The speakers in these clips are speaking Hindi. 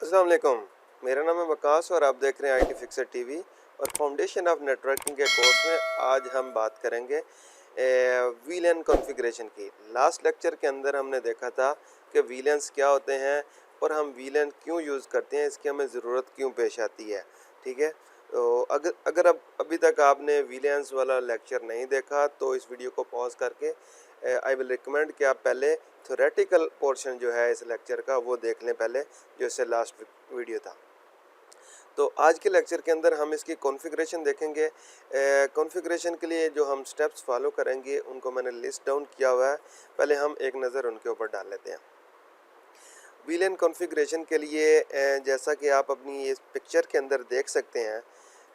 अस्सलाम वालेकुम। मेरा नाम है वकास और आप देख रहे हैं आईटी फिक्सर टीवी। और फाउंडेशन ऑफ नेटवर्किंग के कोर्स में आज हम बात करेंगे वीलैन कॉन्फ़िगरेशन की। लास्ट लेक्चर के अंदर हमने देखा था कि वीलैन्स क्या होते हैं और हम वीलैन क्यों यूज़ करते हैं, इसकी हमें ज़रूरत क्यों पेश आती है। ठीक है, तो अगर अगर अब अभी तक आपने वीलैन्स वाला लेक्चर नहीं देखा तो इस वीडियो को पॉज करके आई विल रिकमेंड कि आप पहले थ्योरेटिकल पोर्शन जो है इस लेक्चर का वो देख लें पहले, जो इससे लास्ट वीडियो था। तो आज के लेक्चर के अंदर हम इसकी कॉन्फ़िगरेशन देखेंगे। कॉन्फ़िगरेशन के लिए जो हम स्टेप्स फॉलो करेंगे उनको मैंने लिस्ट डाउन किया हुआ है, पहले हम एक नज़र उनके ऊपर डाल लेते हैं। वीलैन कॉन्फ़िगरेशन के लिए जैसा कि आप अपनी इस पिक्चर के अंदर देख सकते हैं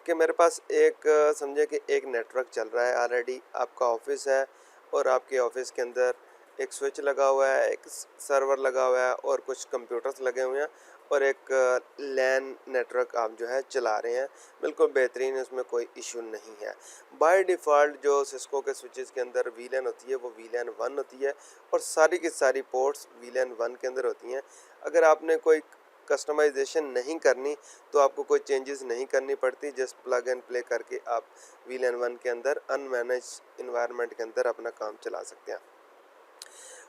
कि मेरे पास एक समझे कि एक नेटवर्क चल रहा है। ऑलरेडी आपका ऑफिस है और आपके ऑफिस के अंदर एक स्विच लगा हुआ है, एक सर्वर लगा हुआ है और कुछ कंप्यूटर्स लगे हुए हैं और एक लैन नेटवर्क आप जो है चला रहे हैं। बिल्कुल बेहतरीन, इसमें कोई इशू नहीं है। बाय डिफ़ॉल्ट जो सिस्को के स्विचेस के अंदर वीलैन होती है वो वीलैन 1 होती है और सारी की सारी पोर्ट्स वीलैन 1 के अंदर होती हैं। अगर आपने कोई कस्टमाइजेशन नहीं करनी तो आपको कोई चेंजेस नहीं करनी पड़ती, जस्ट प्लग एंड प्ले करके आप वीलैन 1 के अंदर अनमैनेज इन्वायरमेंट के अंदर अपना काम चला सकते हैं।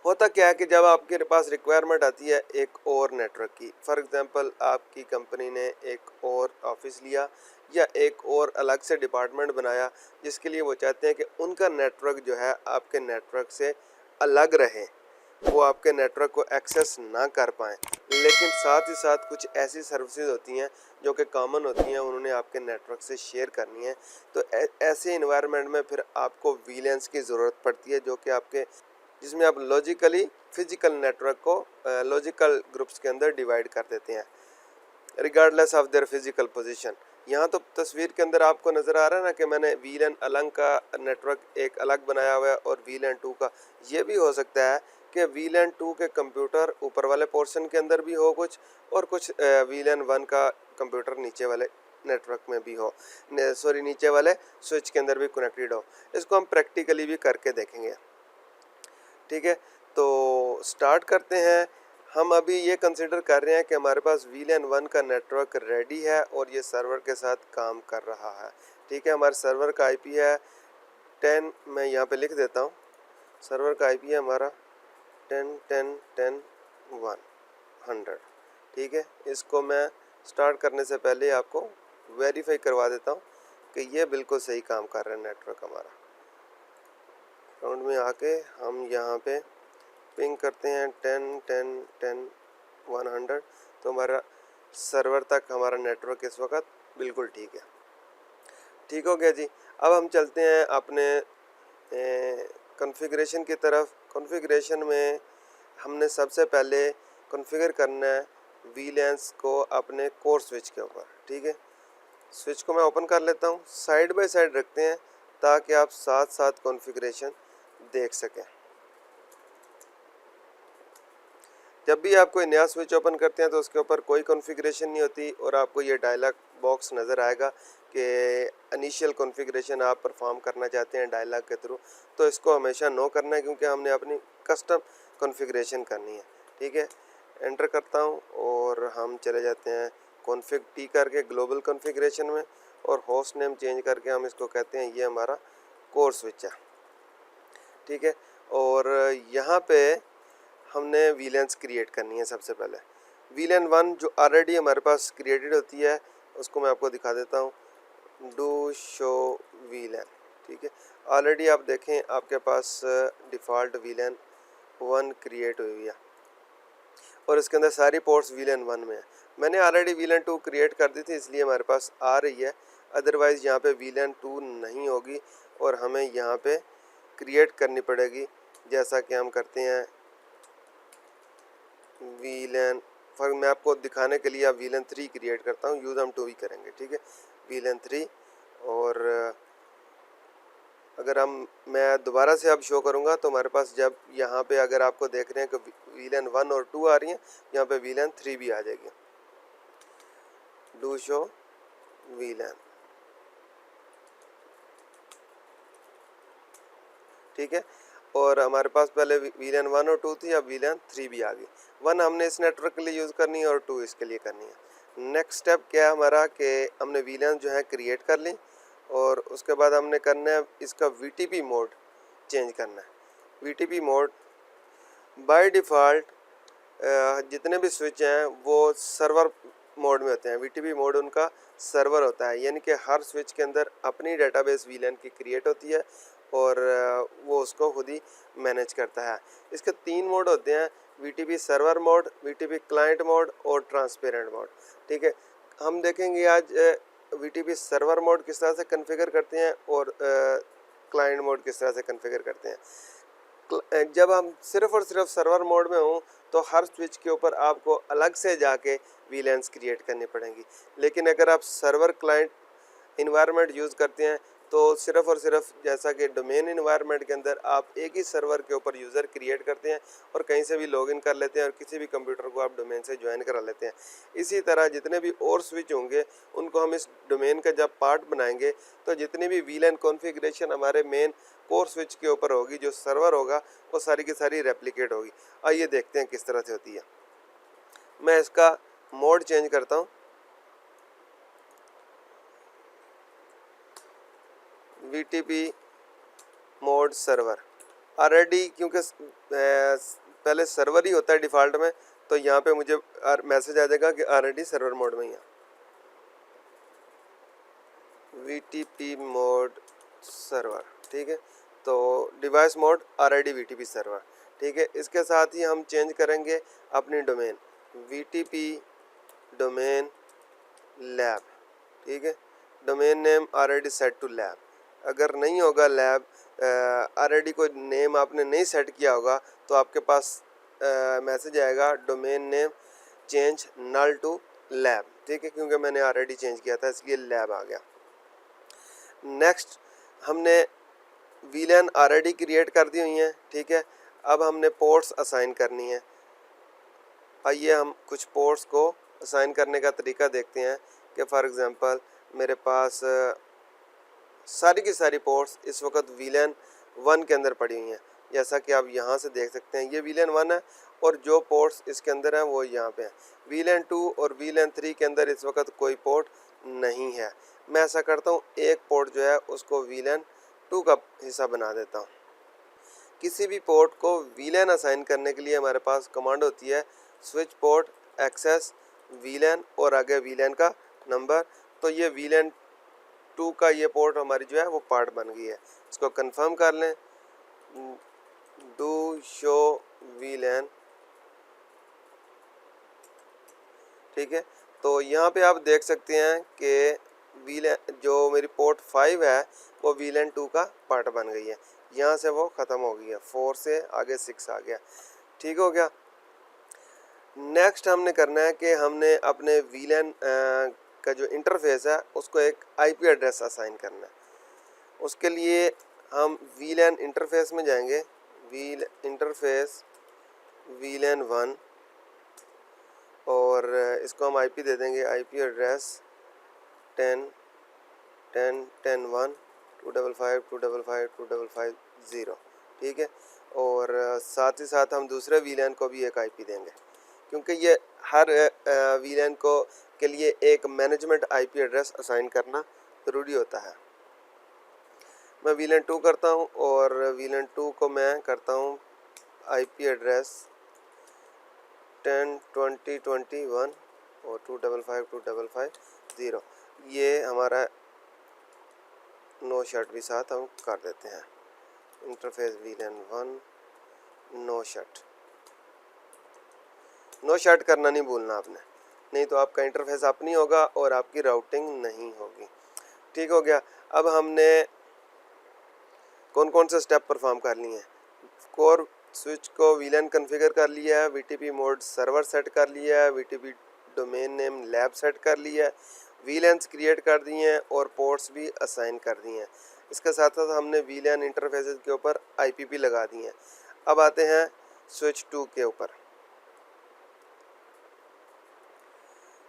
होता क्या है कि जब आपके पास रिक्वायरमेंट आती है एक और नेटवर्क की, फॉर एग्जांपल आपकी कंपनी ने एक और ऑफिस लिया या एक और अलग से डिपार्टमेंट बनाया जिसके लिए वो चाहते हैं कि उनका नेटवर्क जो है आपके नेटवर्क से अलग रहे, वो आपके नेटवर्क को एक्सेस ना कर पाएँ, लेकिन साथ ही साथ कुछ ऐसी सर्विसेज होती हैं जो कि कॉमन होती हैं, उन्होंने आपके नेटवर्क से शेयर करनी है। तो ऐसे इन्वायरमेंट में फिर आपको वीलैंस की ज़रूरत पड़ती है, जो कि आपके जिसमें आप लॉजिकली फिजिकल नेटवर्क को लॉजिकल ग्रुप्स के अंदर डिवाइड कर देते हैं regardless of their physical position. यहाँ तो तस्वीर के अंदर आपको नज़र आ रहा है ना कि मैंने वीलैन अलग का नेटवर्क एक अलग बनाया हुआ है और वीलैन 2 का। ये भी हो सकता है कि वीलैन 2 के कंप्यूटर ऊपर वाले पोर्शन के अंदर भी हो कुछ, और कुछ वीलैन 1 का कंप्यूटर नीचे वाले नेटवर्क में भी हो, सॉरी नीचे वाले स्विच के अंदर भी कनेक्टेड हो। इसको हम प्रैक्टिकली भी करके देखेंगे। ठीक है, तो स्टार्ट करते हैं। हम अभी ये कंसिडर कर रहे हैं कि हमारे पास वीलैन 1 का नेटवर्क रेडी है और ये सर्वर के साथ काम कर रहा है। ठीक है, हमारे सर्वर का आईपी है 10, मैं यहाँ पे लिख देता हूँ। सर्वर का आईपी है हमारा 10.10.10.100। ठीक है, इसको मैं स्टार्ट करने से पहले आपको वेरीफाई करवा देता हूँ कि ये बिल्कुल सही काम कर रहा है नेटवर्क हमारा। राउंड में आके हम यहाँ पे पिंग करते हैं 10.10.10.100, तो हमारा सर्वर तक हमारा नेटवर्क इस वक्त बिल्कुल ठीक है। ठीक हो गया जी। अब हम चलते हैं अपने कॉन्फ़िगरेशन की तरफ। कॉन्फ़िगरेशन में हमने सबसे पहले कॉन्फ़िगर करना है वीलैंस को अपने कोर स्विच के ऊपर। ठीक है, स्विच को मैं ओपन कर लेता हूँ, साइड बाय साइड रखते हैं ताकि आप साथ साथ कॉन्फ़िगरेशन देख सकें। जब भी आप कोई नया स्विच ओपन करते हैं तो उसके ऊपर कोई कॉन्फ़िगरेशन नहीं होती और आपको ये डायलॉग बॉक्स नज़र आएगा कि इनिशियल कॉन्फ़िगरेशन आप परफॉर्म करना चाहते हैं डायलॉग के थ्रू, तो इसको हमेशा नो करना है क्योंकि हमने अपनी कस्टम कॉन्फ़िगरेशन करनी है। ठीक है, एंटर करता हूँ और हम चले जाते हैं कॉन्फ़िग टी करके ग्लोबल कॉन्फ़िगरेशन में, और होस्ट नेम चेंज करके हम इसको कहते हैं ये हमारा कोर स्विच है। ठीक है, और यहाँ पे हमने वीलैंस क्रिएट करनी है। सबसे पहले वीलैन 1 जो ऑलरेडी हमारे पास क्रिएटेड होती है उसको मैं आपको दिखा देता हूँ, डू शो वीलैन। ठीक है, ऑलरेडी आप देखें आपके पास डिफ़ॉल्ट वीलैन 1 क्रिएट हुई है और इसके अंदर सारी पोर्ट्स वीलैन 1 में है। मैंने ऑलरेडी वीलैन 2 क्रिएट कर दी थी इसलिए हमारे पास आ रही है, अदरवाइज़ यहाँ पे वीलैन 2 नहीं होगी और हमें यहाँ पे क्रिएट करनी पड़ेगी। जैसा कि हम करते हैं वीलैन, फॉर मैं आपको दिखाने के लिए अब वीलैन 3 क्रिएट करता हूँ, यूज़ हम 2 ही करेंगे। ठीक है, वीलैन 3, और अगर मैं दोबारा से अब शो करूँगा तो हमारे पास जब यहाँ पे अगर आपको देख रहे हैं कि वीलैन 1 और 2 आ रही हैं, यहाँ पे वीलैन 3 भी आ जाएगी। Do show वीलैन। ठीक है, और हमारे पास पहले वीलैन 1 और 2 थी, अब वीलैन 3 भी आ गई। 1 हमने इस नेटवर्क के लिए यूज़ करनी है और 2 इसके लिए करनी है। नेक्स्ट स्टेप क्या है हमारा कि हमने वीलैन जो है क्रिएट कर ली और उसके बाद हमने करना है इसका वीटीपी मोड चेंज करना है। वीटीपी मोड बाय डिफ़ॉल्ट जितने भी स्विच हैं वो सर्वर मोड में होते हैं। वीटीपी मोड उनका सर्वर होता है, यानी कि हर स्विच के अंदर अपनी डेटाबेस वीलैन की क्रिएट होती है और वो उसको खुद ही मैनेज करता है। इसके 3 मोड होते हैं, VTP server mode, VTP client mode और ट्रांसपेरेंट मोड। ठीक है, हम देखेंगे आज वीटीपी सर्वर मोड किस तरह से कॉन्फ़िगर करते हैं और क्लाइंट मोड किस तरह से कॉन्फ़िगर करते हैं। जब हम सिर्फ़ और सिर्फ सर्वर मोड में हों तो हर स्विच के ऊपर आपको अलग से जाके वीलैन्स क्रिएट करनी पड़ेंगी, लेकिन अगर आप सर्वर क्लाइंट इन्वायरमेंट यूज़ करते हैं तो सिर्फ़ और सिर्फ जैसा कि डोमेन इन्वायरमेंट के अंदर आप एक ही सर्वर के ऊपर यूज़र क्रिएट करते हैं और कहीं से भी लॉगिन कर लेते हैं और किसी भी कंप्यूटर को आप डोमेन से ज्वाइन करा लेते हैं। इसी तरह जितने भी और स्विच होंगे उनको हम इस डोमेन का जब पार्ट बनाएंगे तो जितनी भी वीलैन कॉन्फ़िगरेशन हमारे मेन कोर स्विच के ऊपर होगी, जो सर्वर होगा, वो सारी की सारी रेप्लिकेट होगी। आइए देखते हैं किस तरह से होती है। मैं इसका मोड चेंज करता हूँ, वीटीपी मोड सर्वर। ऑलरेडी क्योंकि पहले सर्वर ही होता है डिफ़ॉल्ट में, तो यहाँ पे मुझे मैसेज आ जाएगा कि ऑलरेडी सर्वर मोड में ही है। वीटीपी मोड सर्वर, ठीक है, तो device mode already VTP server, ठीक है। इसके साथ ही हम चेंज करेंगे अपनी डोमेन, वीटीपी डोमेन लैब, ठीक है। Domain name already set to lab. अगर नहीं होगा लैब, ऑलरेडी कोई नेम आपने नहीं सेट किया होगा तो आपके पास मैसेज आएगा domain name change null to lab, ठीक है, क्योंकि मैंने ऑलरेडी चेंज किया था इसलिए लैब आ गया। नेक्स्ट हमने वीलैन ऑलरेडी क्रिएट कर दी हुई हैं, ठीक है। अब हमने पोर्ट्स असाइन करनी है। आइए हम कुछ पोर्ट्स को असाइन करने का तरीका देखते हैं कि फॉर एग्ज़ाम्पल मेरे पास सारी की सारी पोर्ट्स इस वक्त वीलैन 1 के अंदर पड़ी हुई हैं, जैसा कि आप यहाँ से देख सकते हैं। ये वीलैन 1 है और जो पोर्ट्स इसके अंदर हैं वो यहाँ पे हैं। वीलैन 2 और वीलैन 3 के अंदर इस वक्त कोई पोर्ट नहीं है। मैं ऐसा करता हूँ, एक पोर्ट जो है उसको वीलैन 2 का हिस्सा बना देता हूँ। किसी भी पोर्ट को वीलैन असाइन करने के लिए हमारे पास कमांड होती है स्विच पोर्ट एक्सेस वीलैन और आगे वीलैन का नंबर। तो ये वीलैन 2 का ये पोर्ट हमारी जो है वो पार्ट बन गई है। इसको कंफर्म कर लें, डू शो वीलैन, ठीक है। तो यहाँ पे आप देख सकते हैं कि वीलैन जो मेरी पोर्ट 5 है वो वीलैन 2 का पार्ट बन गई है। यहाँ से वो ख़त्म हो गई है, 4 से आगे 6 आ गया, ठीक हो गया। नेक्स्ट हमने करना है कि हमने अपने वीलैन का जो इंटरफेस है उसको एक आईपी एड्रेस असाइन करना है। उसके लिए हम वीलैन इंटरफेस में जाएंगे, वील इंटरफेस वीलैन 1 और इसको हम आईपी दे देंगे, आईपी एड्रेस 10.10.10.1 255.255.255.0, ठीक है। और साथ ही साथ हम दूसरे वीलैन को भी एक आईपी देंगे, क्योंकि ये हर वीलैन को के लिए एक मैनेजमेंट आईपी एड्रेस असाइन करना ज़रूरी होता है। मैं वीलैन 2 करता हूँ और वीलैन 2 को मैं करता हूँ आईपी एड्रेस 10.20.21 और 255.255.0। ये हमारा नो शट भी साथ हम कर देते हैं, इंटरफेस वीलैन 1 नो शट करना नहीं भूलना आपने, नहीं तो आपका इंटरफेस अप नहीं होगा और आपकी राउटिंग नहीं होगी, ठीक हो गया। अब हमने कौन कौन से स्टेप परफॉर्म कर लिए हैं? कोर स्विच को वीलैन कॉन्फ़िगर कर लिया है, वीटीपी मोड सर्वर सेट कर लिया है, VTP domain name lab set कर लिया है, वीलैन्स क्रिएट कर दिए हैं और पोर्ट्स भी असाइन कर दिए हैं। इसके साथ साथ हमने वीलैन इंटरफेसेस के ऊपर आईपी लगा दिए हैं। अब आते हैं स्विच 2 के ऊपर।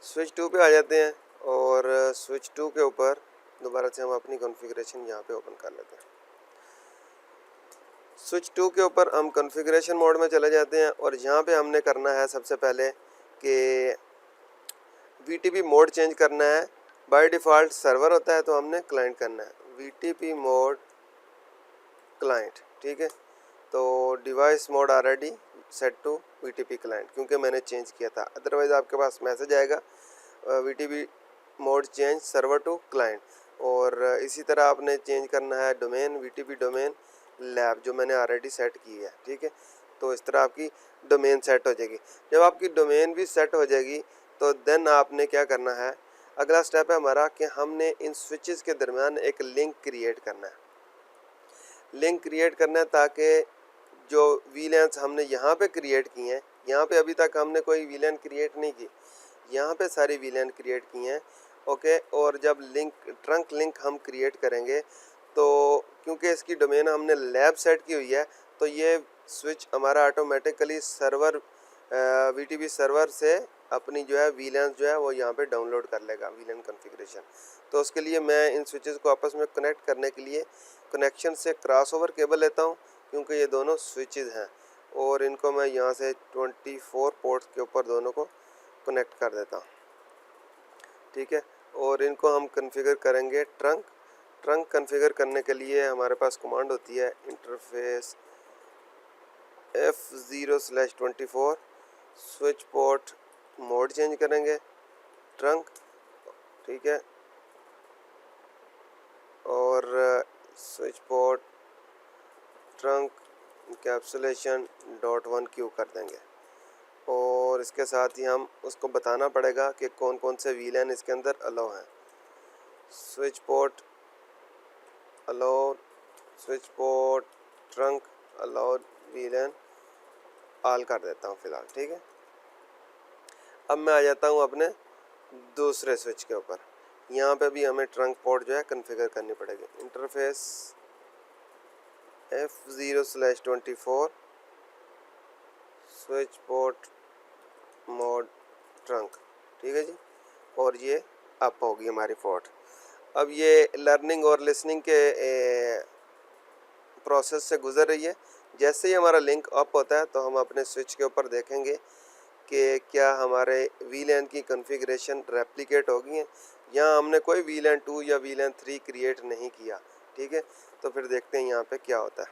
स्विच 2 पे आ जाते हैं और स्विच 2 के ऊपर दोबारा से हम अपनी कॉन्फ़िगरेशन यहाँ पे ओपन कर लेते हैं। स्विच 2 के ऊपर हम कॉन्फ़िगरेशन मोड में चले जाते हैं और यहाँ पे हमने करना है सबसे पहले कि वीटीपी मोड चेंज करना है। बाय डिफ़ॉल्ट सर्वर होता है तो हमने क्लाइंट करना है, वीटीपी मोड क्लाइंट, ठीक है। तो device mode already set to VTP client, क्योंकि मैंने चेंज किया था। अदरवाइज़ आपके पास मैसेज आएगा VTP mode change server to client. और इसी तरह आपने चेंज करना है डोमेन, वीटीपी डोमेन लैब, जो मैंने ऑलरेडी सेट की है, ठीक है। तो इस तरह आपकी डोमेन सेट हो जाएगी। जब आपकी डोमेन भी सेट हो जाएगी तो देन आपने क्या करना है, अगला स्टेप है हमारा कि हमने इन स्विचेस के दरमियान एक लिंक क्रिएट करना है। लिंक क्रिएट करना है ताकि जो वीलैंस हमने यहाँ पे क्रिएट की हैं, यहाँ पे अभी तक हमने कोई वीलैन क्रिएट नहीं की, यहाँ पे सारी वीलैन क्रिएट की हैं, ओके। और जब लिंक ट्रंक लिंक हम क्रिएट करेंगे तो क्योंकि इसकी डोमेन हमने लैब सेट की हुई है तो ये स्विच हमारा ऑटोमेटिकली सर्वर वीटीपी सर्वर से अपनी जो है वीलैंस जो है वो यहाँ पे डाउनलोड कर लेगा वीलैन कॉन्फ़िगरेशन। तो उसके लिए मैं इन स्विचेस को आपस में कनेक्ट करने के लिए कनेक्शन से क्रॉसओवर केबल लेता हूँ, क्योंकि ये दोनों स्विचेस हैं और इनको मैं यहाँ से 24 पोर्ट्स के ऊपर दोनों को कनेक्ट कर देता हूँ, ठीक है। और इनको हम कॉन्फ़िगर करेंगे ट्रंक कॉन्फ़िगर करने के लिए हमारे पास कमांड होती है interface F0/24 switch port mode change करेंगे ट्रंक, ठीक है। और switch port trunk capsulation .1Q कर देंगे। और इसके साथ ही हम उसको बताना पड़ेगा कि कौन कौन से वीलैन इसके अंदर अलाउ हैं। Switch port allow, switch port trunk allow वीलैन all कर देता हूँ फ़िलहाल, ठीक है। अब मैं आ जाता हूँ अपने दूसरे स्विच के ऊपर। यहाँ पे भी हमें ट्रंक पोर्ट जो है कॉन्फ़िगर करनी पड़ेगी। Interface F0/24 switch port mode trunk, ठीक है जी। और ये अप होगी हमारी पोर्ट। अब ये लर्निंग और लिसनिंग के प्रोसेस से गुजर रही है। जैसे ही हमारा लिंक अप होता है तो हम अपने स्विच के ऊपर देखेंगे कि क्या हमारे वीलैन की कॉन्फ़िगरेशन रेप्लिकेट हो गई है। यहाँ हमने कोई वीलैन 2 या वीलैन 3 क्रिएट नहीं किया, ठीक है। तो फिर देखते हैं यहाँ पे क्या होता है।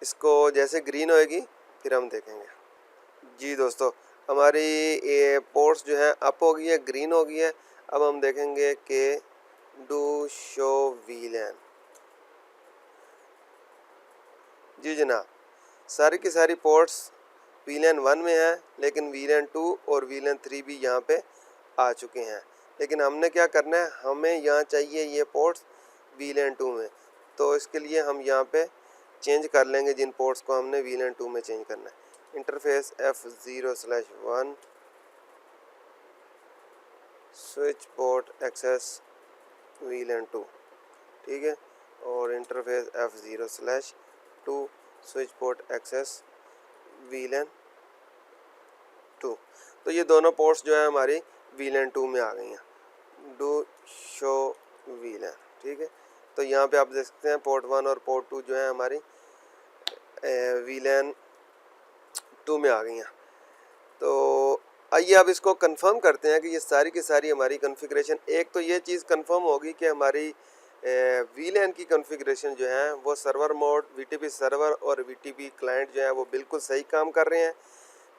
इसको जैसे ग्रीन होएगी फिर हम देखेंगे। जी दोस्तों, हमारी ये पोर्ट्स जो है अप हो गई है, ग्रीन हो गई है। अब हम देखेंगे कि डू शो वीलैन। जी जनाब, सारी की सारी पोर्ट्स वीलैन 1 में है, लेकिन वीलैन 2 और वीलैन 3 भी यहाँ पे आ चुके हैं। लेकिन हमने क्या करना है, हमें यहाँ चाहिए ये पोर्ट्स वीलैन 2 में। तो इसके लिए हम यहाँ पे चेंज कर लेंगे जिन पोर्ट्स को हमने वीलैन 2 में चेंज करना है। Interface F0/1 switch port access VLAN 2, ठीक है। और interface F0/2 switch port access VLAN 2। तो ये दोनों पोर्ट्स जो है हमारी वीलैन 2 में आ गई हैं। डू शो वीलैन, ठीक है। तो यहाँ पे आप देख सकते हैं पोर्ट 1 और पोर्ट 2 जो है हमारी वीलैन 2 में आ गई हैं। तो आइए अब इसको कंफर्म करते हैं कि ये सारी की सारी हमारी कॉन्फ़िगरेशन, एक तो ये चीज़ कंफर्म होगी कि हमारी वीलैन की कॉन्फ़िगरेशन जो है वो सर्वर मोड, वीटीपी सर्वर और वीटीपी क्लाइंट जो है वो बिल्कुल सही काम कर रहे हैं,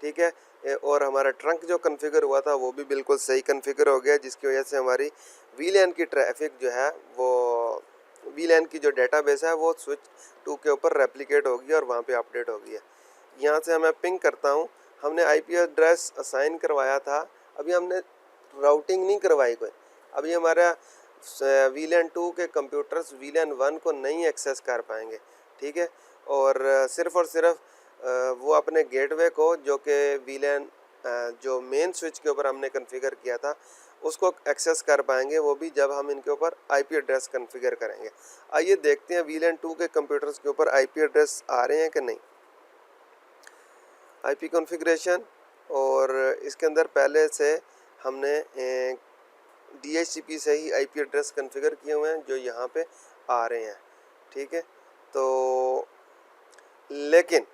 ठीक है। और हमारा ट्रंक जो कॉन्फ़िगर हुआ था वो भी बिल्कुल सही कॉन्फ़िगर हो गया, जिसकी वजह से हमारी वीलैन की ट्रैफिक जो है वो वीलैन की जो डेटाबेस है वो स्विच 2 के ऊपर रेप्लिकेट होगी और वहाँ पे अपडेट होगी है। यहाँ से मैं पिंग करता हूँ। हमने आईपी एड्रेस असाइन करवाया था, अभी हमने राउटिंग नहीं करवाई कोई। अभी हमारा वीलैन 2 के कंप्यूटर्स वीलैन 1 को नहीं एक्सेस कर पाएंगे, ठीक है। और सिर्फ़ और सिर्फ वो अपने गेटवे को जो कि वीलैन जो मेन स्विच के ऊपर हमने कॉन्फ़िगर किया था उसको एक्सेस कर पाएंगे, वो भी जब हम इनके ऊपर आईपी एड्रेस कॉन्फ़िगर करेंगे। आइए देखते हैं वीलैन 2 के कंप्यूटर्स के ऊपर आईपी एड्रेस आ रहे हैं कि नहीं। आईपी कॉन्फ़िगरेशन, और इसके अंदर पहले से हमने DHCP से ही आईपी एड्रेस कॉन्फ़िगर किए हुए हैं जो यहाँ पे आ रहे हैं, ठीक है। तो लेकिन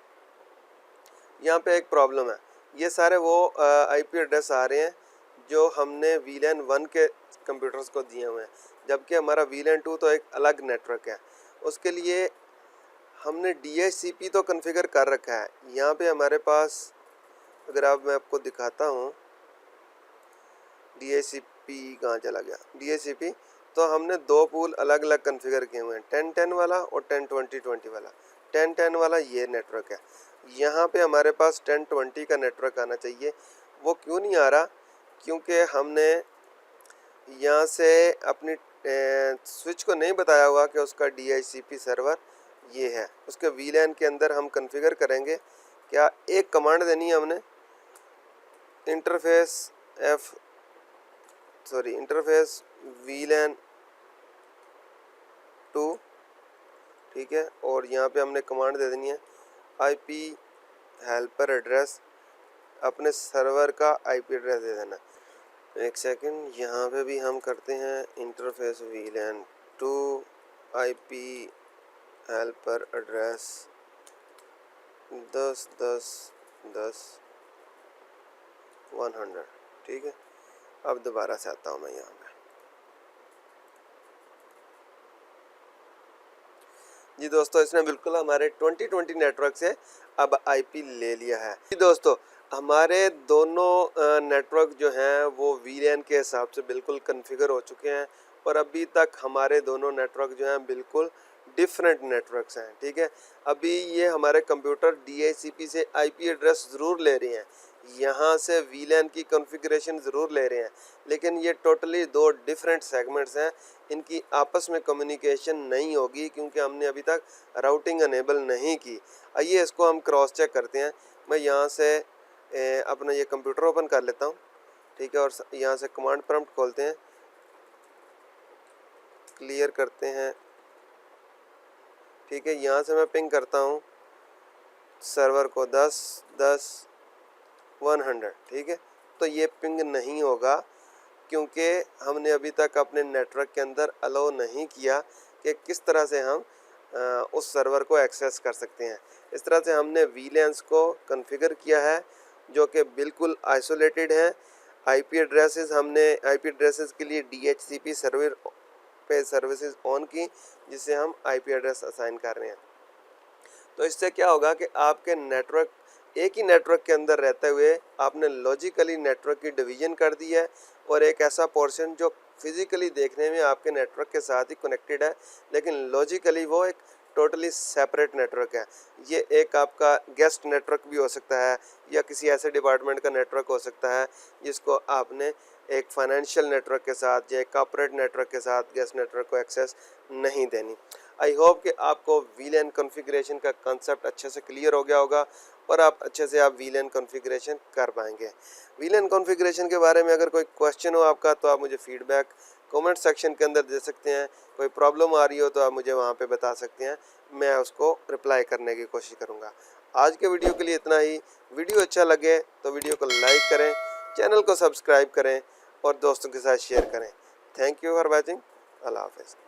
यहाँ पे एक प्रॉब्लम है, ये सारे वो आईपी एड्रेस आ रहे हैं जो हमने वीलैन 1 के कंप्यूटर्स को दिए हुए हैं, जबकि हमारा वीलैन 2 तो एक अलग नेटवर्क है। उसके लिए हमने DHCP तो कॉन्फ़िगर कर रखा है। यहाँ पे हमारे पास अगर मैं आपको दिखाता हूँ DHCP कहाँ चला गया, DHCP तो हमने दो पूल अलग अलग कॉन्फ़िगर किए हुए हैं, 1010 वाला और 1020 वाला। 1010 वाला ये नेटवर्क है, यहाँ पे हमारे पास 1020 का नेटवर्क आना चाहिए। वो क्यों नहीं आ रहा? क्योंकि हमने यहाँ से अपनी स्विच को नहीं बताया हुआ कि उसका DHCP सर्वर ये है। उसके VLAN के अंदर हम कॉन्फ़िगर करेंगे क्या, एक कमांड देनी है हमने, इंटरफेस VLAN 2, ठीक है। और यहाँ पे हमने कमांड दे देनी है IP हेल्पर एड्रेस, अपने सर्वर का IP एड्रेस दे देना। एक सेकंड, यहाँ पे भी हम करते हैं interface VLAN 2 IP helper address 10.10.10.100, ठीक है। अब दोबारा से आता हूँ मैं यहाँ पे। जी दोस्तों, इसने बिल्कुल हमारे 2020 नेटवर्क से अब IP ले लिया है। जी दोस्तों, हमारे दोनों नेटवर्क जो हैं वो VLAN के हिसाब से बिल्कुल कॉन्फ़िगर हो चुके हैं, और अभी तक हमारे दोनों नेटवर्क जो हैं बिल्कुल डिफरेंट नेटवर्क्स हैं, ठीक है। अभी ये हमारे कंप्यूटर DHCP से IP एड्रेस ज़रूर ले रहे हैं, यहाँ से VLAN की कॉन्फ़िगरेशन ज़रूर ले रहे हैं, लेकिन ये टोटली दो डिफरेंट सेगमेंट्स हैं। इनकी आपस में कम्युनिकेशन नहीं होगी क्योंकि हमने अभी तक राउटिंग अनेबल नहीं की। आइए इसको हम क्रॉस चेक करते हैं। मैं यहाँ से अपना ये कंप्यूटर ओपन कर लेता हूँ, ठीक है, और यहाँ से कमांड प्रॉम्प्ट खोलते हैं, क्लियर करते हैं, ठीक है। यहाँ से मैं पिंग करता हूँ सर्वर को 10.10.100, ठीक है। तो ये पिंग नहीं होगा क्योंकि हमने अभी तक अपने नेटवर्क के अंदर अलाउ नहीं किया कि किस तरह से हम उस सर्वर को एक्सेस कर सकते हैं। इस तरह से हमने VLANs को कॉन्फ़िगर किया है जो कि बिल्कुल आइसोलेटेड हैं। IP एड्रेसेस हमने IP एड्रेसेस के लिए DHCP सर्वर पे सर्विसेज ऑन की, जिससे हम IP एड्रेस असाइन कर रहे हैं। तो इससे क्या होगा कि आपके नेटवर्क एक ही नेटवर्क के अंदर रहते हुए आपने लॉजिकली नेटवर्क की डिवीज़न कर दी है, और एक ऐसा पोर्शन जो फिज़िकली देखने में आपके नेटवर्क के साथ ही कनेक्टेड है, लेकिन लॉजिकली वो एक टोटली सेपरेट नेटवर्क है। ये एक आपका गेस्ट नेटवर्क भी हो सकता है, या किसी ऐसे डिपार्टमेंट का नेटवर्क हो सकता है जिसको आपने एक फाइनेंशियल नेटवर्क के साथ या एक कॉर्पोरेट नेटवर्क के साथ गेस्ट नेटवर्क को एक्सेस नहीं देनी। आई होप कि आपको VLAN कॉन्फ़िगरेशन का कंसेप्ट अच्छे से क्लियर हो गया होगा, और आप अच्छे से आप VLAN कॉन्फ़िगरेशन कर पाएंगे। VLAN कॉन्फ़िगरेशन के बारे में अगर कोई क्वेश्चन हो आपका, तो आप मुझे फीडबैक कमेंट सेक्शन के अंदर दे सकते हैं। कोई प्रॉब्लम आ रही हो तो आप मुझे वहाँ पे बता सकते हैं, मैं उसको रिप्लाई करने की कोशिश करूँगा। आज के वीडियो के लिए इतना ही। वीडियो अच्छा लगे तो वीडियो को लाइक करें, चैनल को सब्सक्राइब करें और दोस्तों के साथ शेयर करें। Thank you for watching. अल्लाह हाफ़िज़।